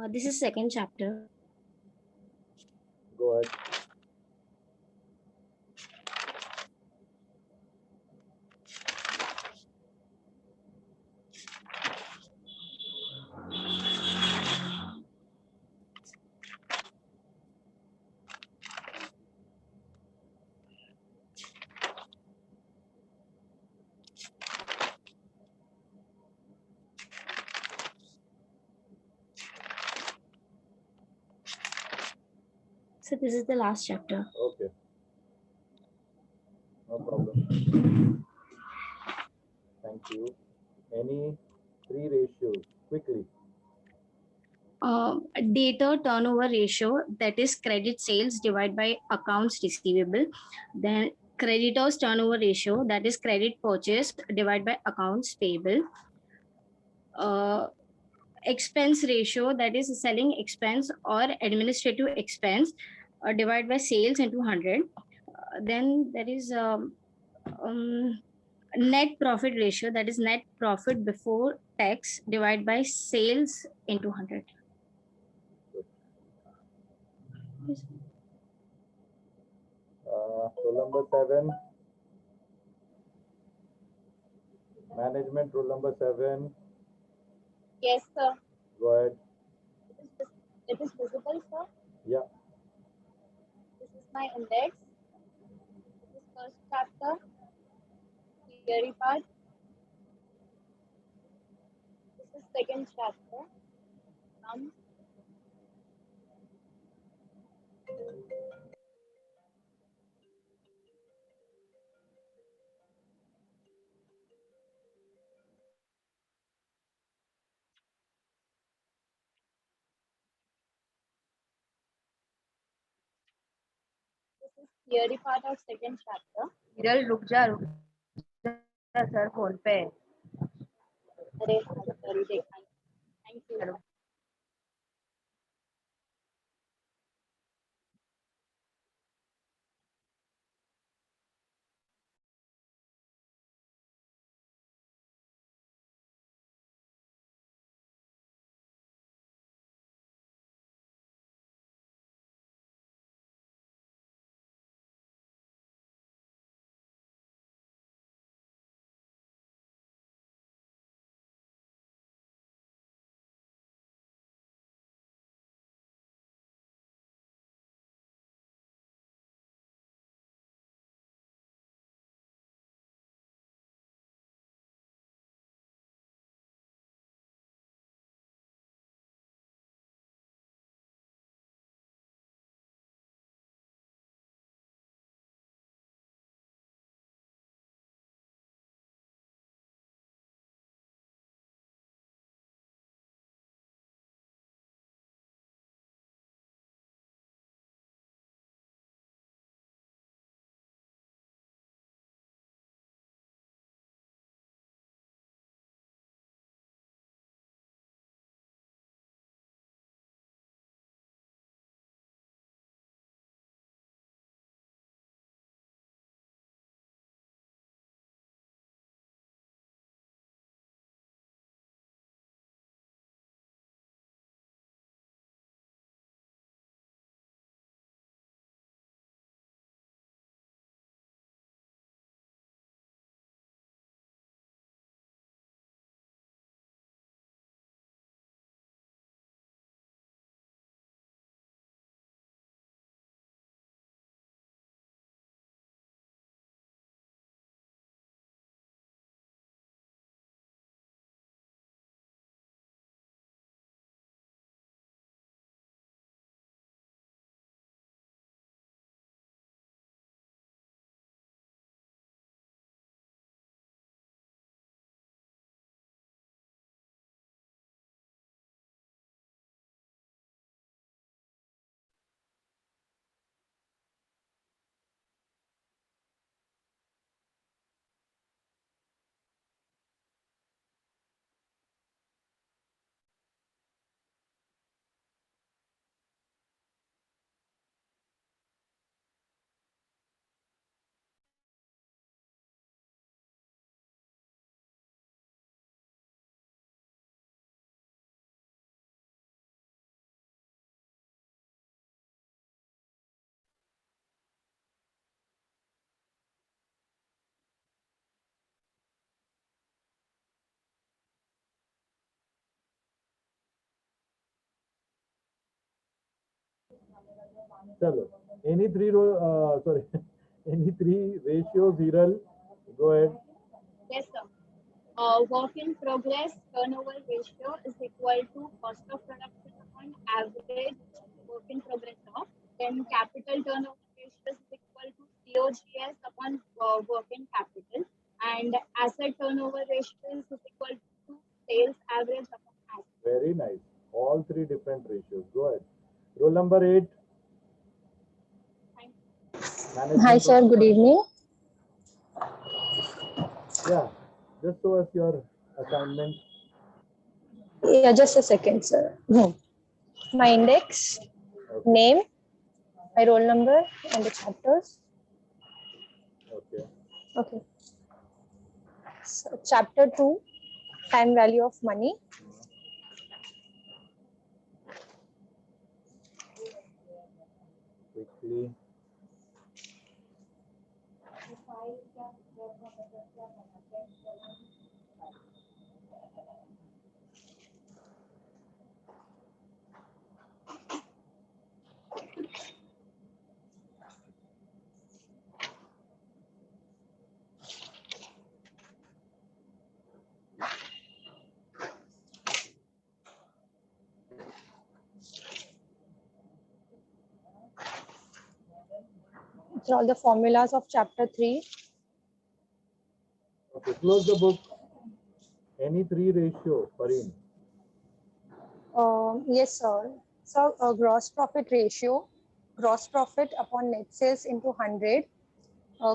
This is second chapter. Go ahead. So this is the last chapter. Okay. No problem. Thank you. Any three ratios quickly? Debtor turnover ratio, that is credit sales divided by accounts receivable. Then creditors turnover ratio, that is credit purchase divided by accounts payable. Uh, Expense ratio, that is selling expense or administrative expense divided by sales into 100. Then there is um, net profit ratio, that is net profit before tax divided by sales into 100. Rule number 7. Management rule number 7. Yes, sir. Go ahead. It is visible, sir. Yeah. This is my index. This is first chapter, theory part. This is second chapter. This is theory part of second chapter. Hiral रुक जा sir phone पे अरे theory देखा. Thank you. चलो, any three sorry, any three ratios, Hiral, go ahead. Yes, sir. Work in progress turnover ratio is equal to cost of production upon average work in progress of. Then capital turnover ratio is equal to COGS upon working capital. And asset turnover ratio is equal to sales average upon asset. Very nice. All three different ratios. Go ahead. Roll number 8. Thank you. Management. Hi, sir. Good evening. Yeah, just show us your assignment. Yeah, just a second, sir. My index, Okay. name, my roll number, and the chapters. Okay. Okay. So, chapter 2, time value of money. Quickly. These are all the formulas of chapter 3. Okay, close the book. Any three ratio, Pareen. Yes, sir. So, gross profit ratio, gross profit upon net sales into 100.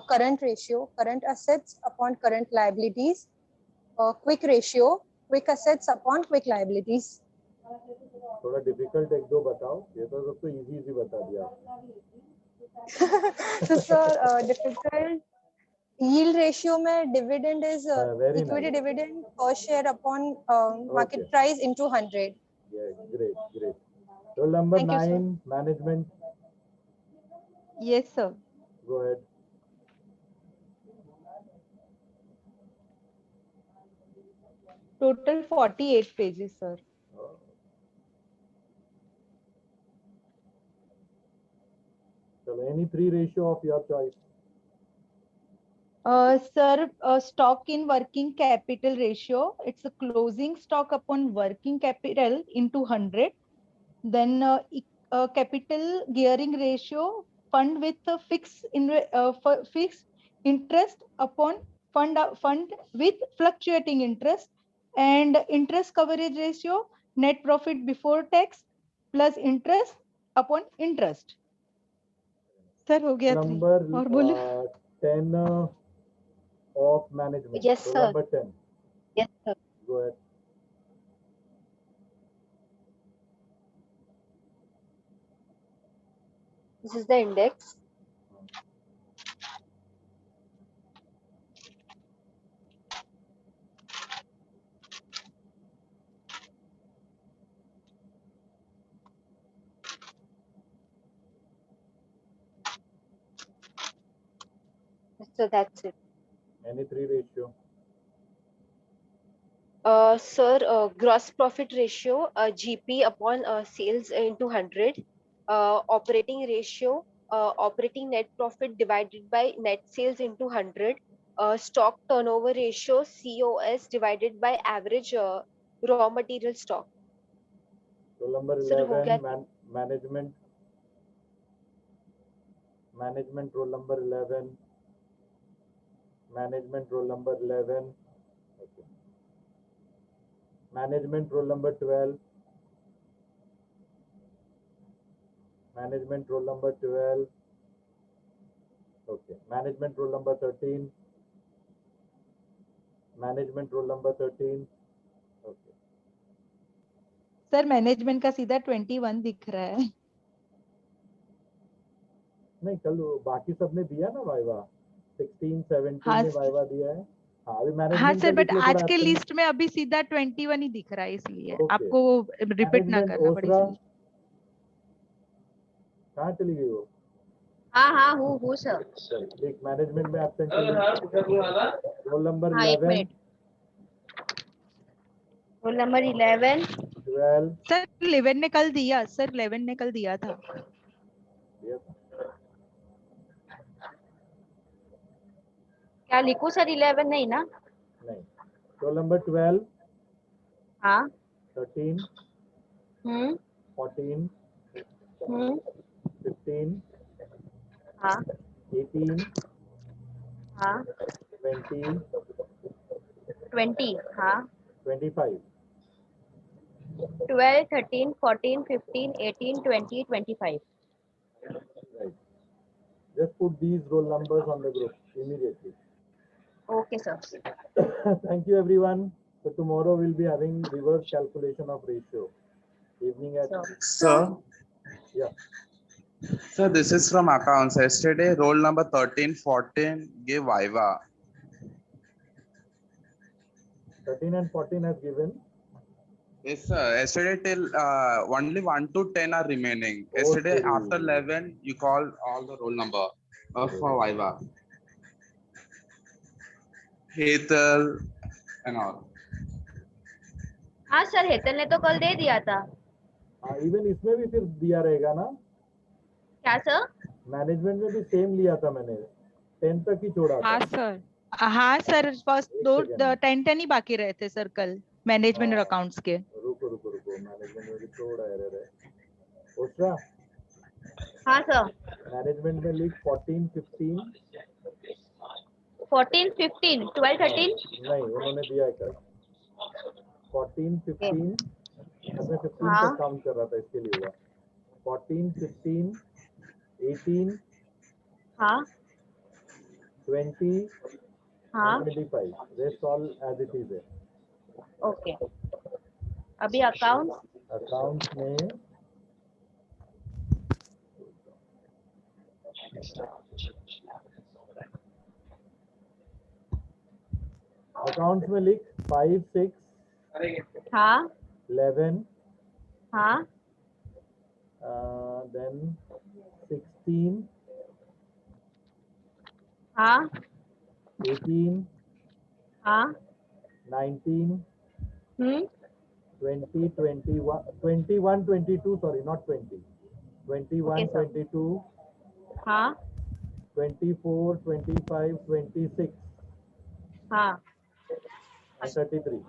Current ratio, current assets upon current liabilities. Quick ratio, quick assets upon quick liabilities. थोड़ा difficult एक दो बताओ, ये तो सबको easy बता दिया. So, sir, difficult. Yield ratio में dividend is Very equity nice. dividend per share upon market Okay. price into 100. Yeah, great. Roll number Thank you, sir. 9, management. Yes, sir. Go ahead. Total 48 pages, sir. So any three ratio of your choice. Sir, stock in working capital ratio, it's a closing stock upon working capital into 100. Then capital gearing ratio, fund with a fixed interest upon fund with fluctuating interest, and interest coverage ratio, net profit before tax plus interest upon interest. Sir, हो गया 3. Number और बोलो. 10 of management. Yes, Roll sir. number 10. Yes, sir. Go ahead. This is the index. So that's it. Any three ratio. Sir, gross profit ratio, GP upon sales into 100. Operating ratio, operating net profit divided by net sales into 100. Stock turnover ratio, COS divided by average raw material stock. Roll number Sir, हो 11, गया. management. Management roll number 11. Management roll number 11. Okay. Management roll number 12. Management roll number 12. Okay. Management roll number 13. Management roll number 13. Okay. Sir management का सीधा 21 दिख रहा है. नहीं, कल बाकी सबने दिया ना वाइवा. 16, 17 हाँ, ने वाइवा दिया है. हाँ, अभी हाँ मैनेजमेंट सर, का बट देखिए आज थोड़ा के absent. लिस्ट में अभी सीधा 21 ही दिख रहा है, इसलिए Okay. आपको रिपीट ना मैनेजमेंट करना पड़े. ओसरा इसलिए. कहाँ चली गई वो? हाँ हूँ सर. एक मैनेजमेंट में एब्सेंट रोल नंबर हाँ, 1 11, मिनट. Roll number 11. 12. सर 11 ने कल दिया, सर 11 ने कल दिया था. Yes. क्या लिखूं सर? 11 नहीं ना? नहीं. Roll number 12, हाँ. 13, 14, 15, हाँ. 18, हाँ. 20, 20. हाँ. 25. 12, 13, 14, 15, 18, 20, 25. Right. Just put these roll numbers on the group immediately. Okay, sir. Thank you, everyone. So tomorrow we'll be having reverse calculation of ratio. Evening at So, Sir, yeah. sir, this is from accounts. Yesterday, roll number 13, 14 gave Viva. 13 and 14 has given. Yes, sir. Yesterday till only 1 to 10 are remaining. Oh, Yesterday sorry. after 11, you called all the roll number for Viva. Hetal and all. हाँ sir, Hetal ने तो कल दे दिया था. Even इसमें भी फिर दिया रहेगा ना. क्या सर? मैनेजमेंट में भी सेम लिया था मैंने. 10 तक ही छोड़ा था. हाँ सर. हाँ सर, फर्स्ट एक दो second. 10 ही बाकी रहे थे सर कल मैनेजमेंट और हाँ. अकाउंट्स के. रुको मैनेजमेंट में भी थोड़ा एरर है. ओशरा, हाँ सर. मैनेजमेंट में लिख 14, 15. 14, 15, 12, 13. नहीं, उन्होंने दिया है कल. 14, 15. मैं 15 हाँ. तक काउंट कर रहा था, इसके लिए हुआ. 14, 15, 18, हाँ. 20, हाँ. 25. Rest all as it is है. ओके. अभी अकाउंट. अकाउंट में लिख 5, 6, हाँ. 11, हाँ. then 16, हाँ. 18, हाँ. 19, 20, 21, 22, sorry, not 20. 21, Okay, sir. 22, हाँ. 24, 25, 26, हाँ. and 33.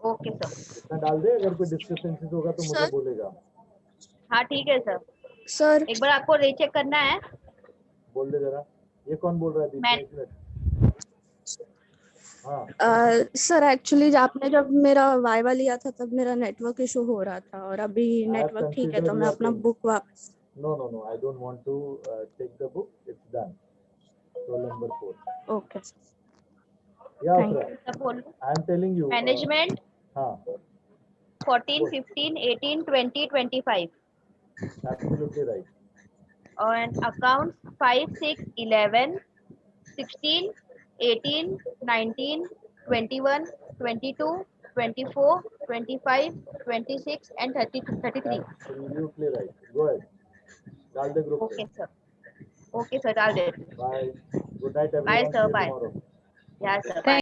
Okay sir. इतना डाल दे. अगर कोई डिस्क्रिपेंसीज होगा तो मुझे Sir. बोलेगा. हाँ ठीक है सर. सर एक बार आपको रीचेक करना है. बोल दे जरा. ये कौन बोल रहा है? मैं. एक मिनट. हाँ. सर एक्चुअली आपने जब मेरा वाइवा लिया था तब मेरा नेटवर्क इशू हो रहा था और अभी नेटवर्क ठीक है तो मैं अपना बुक वापस. No, I don't want to take the book. It's done. Roll number 4. Okay. Yeah, Thank sir. सब बोल. I am telling you. Management हाँ. 14, 15, 18, 20, 25. Absolutely right. And accounts 5, 6, 11, 16, 18, 19, 21, 22, 24, 25, 26 and 33. Absolutely right. Go ahead. डाल दे group Okay में. sir. Okay sir, डाल दे. Bye. Good night everyone. Bye, sir. See you Bye. tomorrow. Yeah sir. Bye.